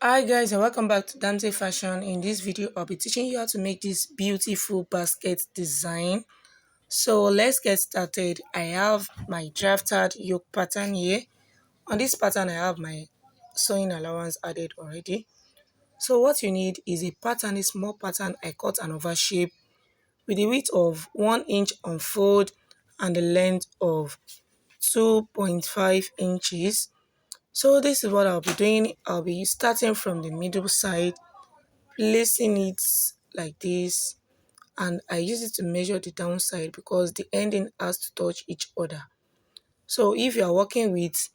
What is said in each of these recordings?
Hi guys and welcome back to Dante Fashion. In this video I'll be teaching you how to make this beautiful basket design. So let's get started. I have my drafted yoke pattern here. On this pattern I have my sewing allowance added already. So what you need is a pattern, a small pattern. I cut an oval shape with a width of 1 inch on fold and a length of 2.5 inches. So this is what I'll be doing. I'll be starting from the middle side, placing it like this, and I use it to measure the downside because the ending has to touch each other. So if you are working with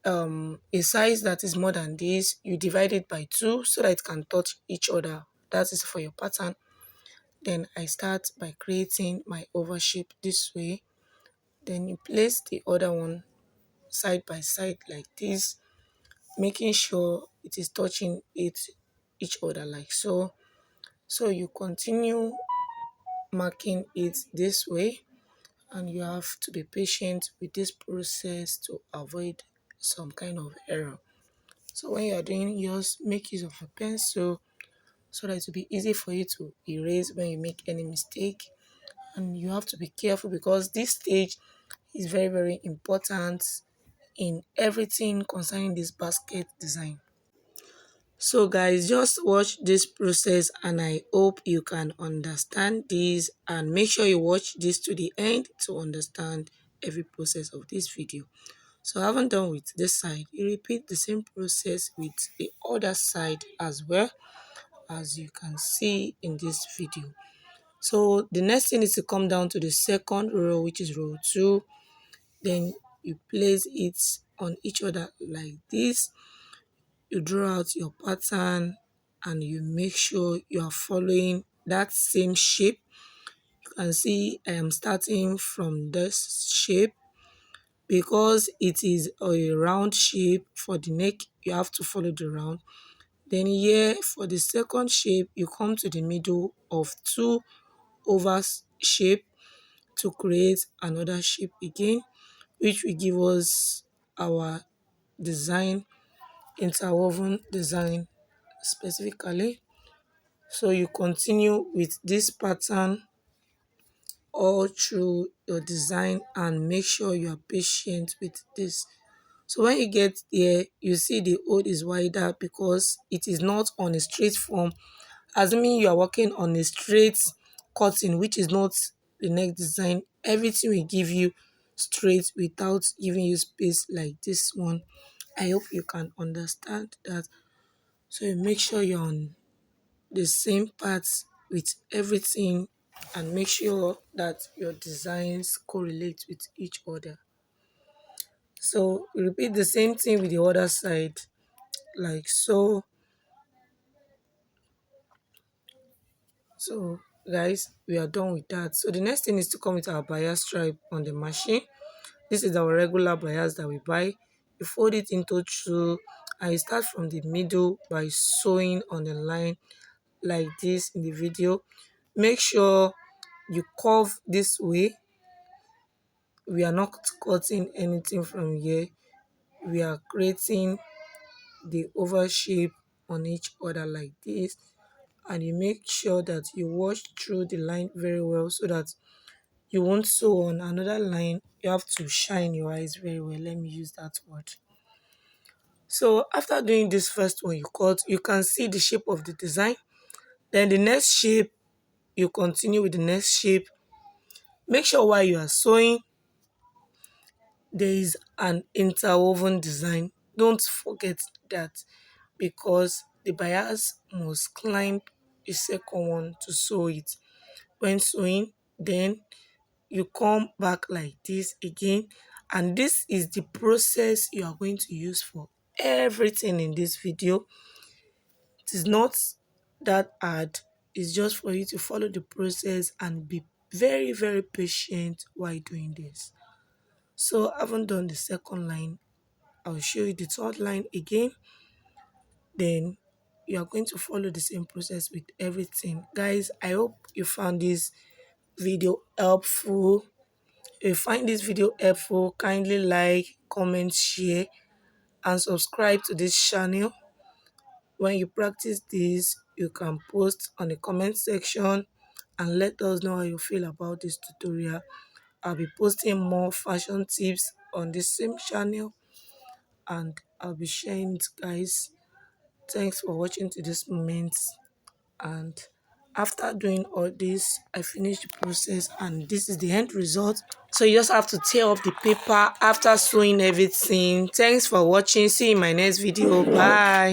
a size that is more than this, you divide it by 2 so that it can touch each other. That is for your pattern. Then I start by creating my oval shape this way. Then you place the other one side by side like this, making sure it is touching each other like so. So you continue marking it this way, and you have to be patient with this process to avoid some kind of error. So when you are doing yours, make use of a pencil so that it will be easy for you to erase when you make any mistake. And you have to be careful because this stage is very important in everything concerning this basket design. So guys, just watch this process and I hope you can understand this, and make sure you watch this to the end to understand every process of this video. So having done with this side, you repeat the same process with the other side as well, as you can see in this video. So the next thing is to come down to the second row, which is row 2. Then you place it on each other like this. You draw out your pattern and you make sure you are following that same shape. You can see I am starting from this shape because it is a round shape. For the neck you have to follow the round. Then here for the second shape, you come to the middle of 2 oval shape to create another shape again, which will give us our design, interwoven design specifically. So you continue with this pattern all through your design and make sure you are patient with this. So when you get there, you see the hole is wider because it is not on a straight form, assuming you are working on a straight cutting, which is not the neck design. Everything will give you straight without giving you space like this one. I hope you can understand that. So you make sure you're on the same parts with everything and make sure that your designs correlate with each other. So repeat the same thing with the other side like so. So guys, we are done with that. So the next thing is to come with our bias stripe on the machine. This is our regular bias that we buy. You fold it into 2 and you start from the middle by sewing on the line like this in the video. Make sure you curve this way. We are not cutting anything from here. We are creating the oval shape on each other like this, and you make sure that you wash through the line very well so that you won't sew on another line. You have to shine your eyes very well, let me use that word. So after doing this first one you cut, you can see the shape of the design. Then the next shape, you continue with the next shape. Make sure while you are sewing there is an interwoven design. Don't forget that because the bias must climb the second one to sew it. When sewing, then you come back like this again, and this is the process you are going to use for everything in this video. It is not that hard. It's just for you to follow the process and be very patient while doing this. So I haven't done the second line. I'll show you the third line again. Then you are going to follow the same process with everything. Guys, I hope you found this video helpful. If you find this video helpful, kindly like, comment, share and subscribe to this channel. When you practice this, you can post on the comment section and let us know how you feel about this tutorial. I'll be posting more fashion tips on the same channel, and I'll be sharing it, guys. Thanks for watching to this moment. And after doing all this, I finished the process, and this is the end result. So you just have to tear off the paper after sewing everything. Thanks for watching. See you in my next video. Bye.